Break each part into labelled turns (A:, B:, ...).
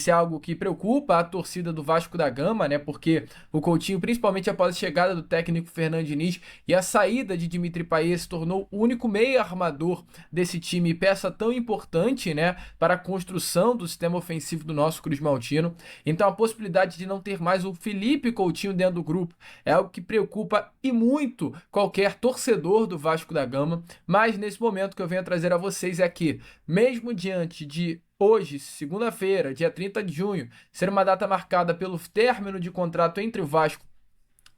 A: Isso é algo que preocupa a torcida do Vasco da Gama, né? Porque o Coutinho, principalmente após a chegada do técnico Fernando Diniz e a saída de Dimitri Payet, se tornou o único meia armador desse time, peça tão importante, né, para a construção do sistema ofensivo do nosso Cruz Maltino. Então a possibilidade de não ter mais o Felipe Coutinho dentro do grupo é algo que preocupa e muito qualquer torcedor do Vasco da Gama. Mas nesse momento que eu venho trazer a vocês é que, mesmo diante de hoje, segunda-feira, dia 30 de junho, ser uma data marcada pelo término de contrato entre o Vasco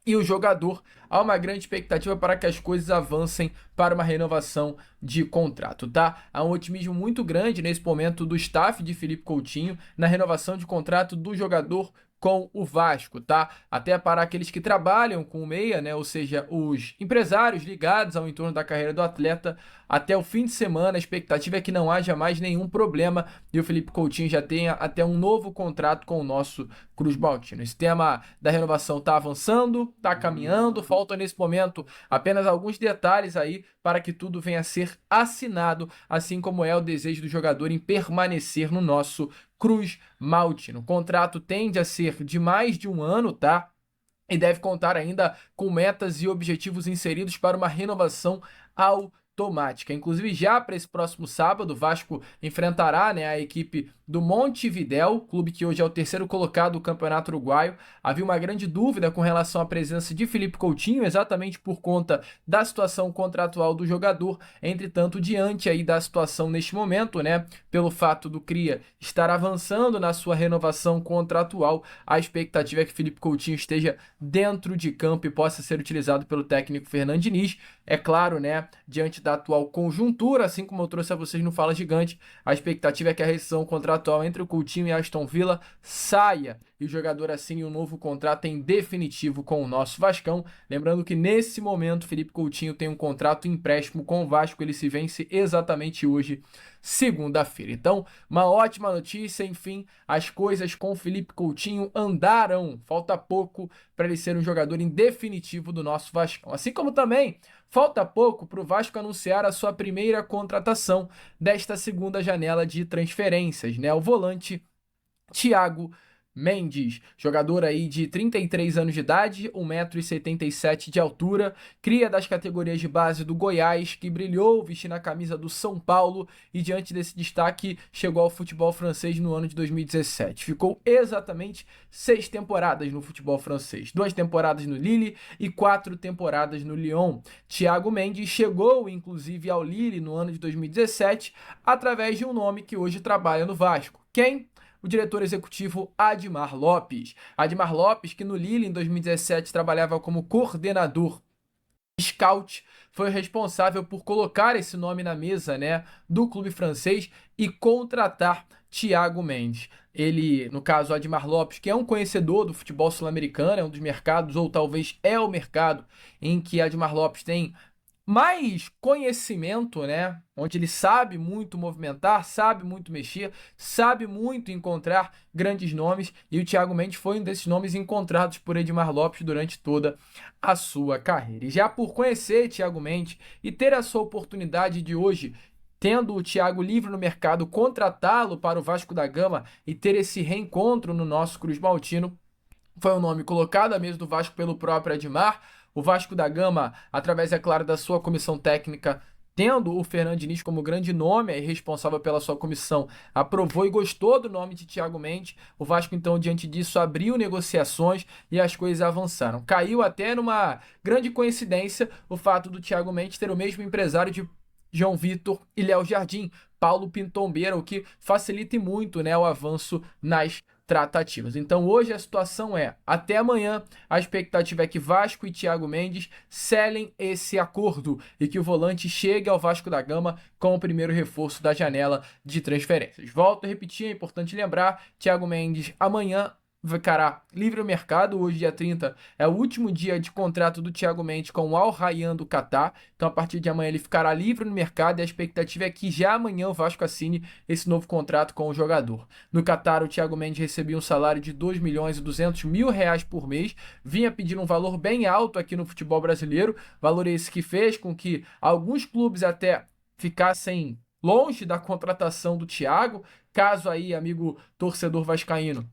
A: e o jogador, há uma grande expectativa para que as coisas avancem para uma renovação de contrato, tá? Há um otimismo muito grande nesse momento do staff de Felipe Coutinho na renovação de contrato do jogador com o Vasco, tá? Até para aqueles que trabalham com o meia, né? Ou seja, os empresários ligados ao entorno da carreira do atleta, até o fim de semana, a expectativa é que não haja mais nenhum problema e o Felipe Coutinho já tenha até um novo contrato com o nosso Cruz Maltino. Esse tema da renovação está avançando, está caminhando, faltam nesse momento apenas alguns detalhes aí para que tudo venha a ser assinado, assim como é o desejo do jogador em permanecer no nosso Cruz Maltino. O contrato tende a ser de mais de um ano, tá? E deve contar ainda com metas e objetivos inseridos para uma renovação automática. Inclusive, já para esse próximo sábado, o Vasco enfrentará, né, a equipe do Montevidéu, clube que hoje é o terceiro colocado do Campeonato Uruguaio. Havia uma grande dúvida com relação à presença de Felipe Coutinho, exatamente por conta da situação contratual do jogador. Entretanto, diante aí da situação neste momento, né, pelo fato do Cria estar avançando na sua renovação contratual, a expectativa é que Felipe Coutinho esteja dentro de campo e possa ser utilizado pelo técnico Fernando Diniz. É claro, né, diante da atual conjuntura, assim como eu trouxe a vocês no Fala Gigante, a expectativa é que a rescisão contratual entre o Coutinho e Aston Villa saia e o jogador assine um novo contrato em definitivo com o nosso Vascão. Lembrando que nesse momento Felipe Coutinho tem um contrato empréstimo com o Vasco, ele se vence exatamente hoje, segunda-feira. Então, uma ótima notícia, enfim, as coisas com Felipe Coutinho andaram. Falta pouco para ele ser um jogador em definitivo do nosso Vascão. Assim como também falta pouco para o Vasco anunciar a sua primeira contratação desta segunda janela de transferências, né? O volante Thiago Mendes, jogador aí de 33 anos de idade, 1,77 m de altura, cria das categorias de base do Goiás, que brilhou vestindo a camisa do São Paulo e diante desse destaque chegou ao futebol francês no ano de 2017. Ficou exatamente 6 temporadas no futebol francês, 2 temporadas no Lille e 4 temporadas no Lyon. Thiago Mendes chegou inclusive ao Lille no ano de 2017 através de um nome que hoje trabalha no Vasco. Quem? O diretor executivo Admar Lopes. Admar Lopes, que no Lille em 2017 trabalhava como coordenador scout, foi responsável por colocar esse nome na mesa, né, do clube francês e contratar Thiago Mendes. Ele, no caso, Admar Lopes, que é um conhecedor do futebol sul-americano, é um dos mercados, ou talvez é o mercado em que Admar Lopes tem mais conhecimento, né? Onde ele sabe muito movimentar, sabe muito mexer, sabe muito encontrar grandes nomes. E o Thiago Mendes foi um desses nomes encontrados por Edmar Lopes durante toda a sua carreira. E já por conhecer Thiago Mendes e ter a sua oportunidade de hoje, tendo o Thiago livre no mercado, contratá-lo para o Vasco da Gama e ter esse reencontro no nosso Cruz Maltino, foi um nome colocado à mesa do Vasco pelo próprio Admar. O Vasco da Gama, através, é claro, da sua comissão técnica, tendo o Fernando Diniz como grande nome e responsável pela sua comissão, aprovou e gostou do nome de Thiago Mendes. O Vasco, então, diante disso, abriu negociações e as coisas avançaram. Caiu até numa grande coincidência o fato do Thiago Mendes ter o mesmo empresário de João Vitor e Léo Jardim, Paulo Pintombeira, o que facilita muito, né, o avanço nas tratativas. Então hoje a situação é, até amanhã, a expectativa é que Vasco e Thiago Mendes selem esse acordo e que o volante chegue ao Vasco da Gama com o primeiro reforço da janela de transferências. Volto a repetir, é importante lembrar, Thiago Mendes amanhã ficará livre no mercado. Hoje, dia 30, é o último dia de contrato do Thiago Mendes com o Al Rayyan do Catar. Então, a partir de amanhã, ele ficará livre no mercado e a expectativa é que já amanhã o Vasco assine esse novo contrato com o jogador. No Catar, o Thiago Mendes recebia um salário de 2.200.000 reais por mês, vinha pedindo um valor bem alto aqui no futebol brasileiro, valor esse que fez com que alguns clubes até ficassem longe da contratação do Thiago, caso aí, amigo torcedor vascaíno,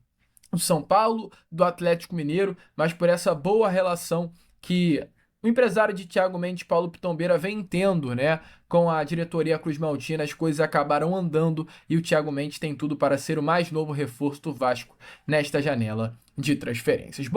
A: do São Paulo, do Atlético Mineiro, mas por essa boa relação que o empresário de Thiago Mendes, Paulo Pitombeira, vem tendo, né, com a diretoria Cruz Maltina, as coisas acabaram andando e o Thiago Mendes tem tudo para ser o mais novo reforço do Vasco nesta janela de transferências.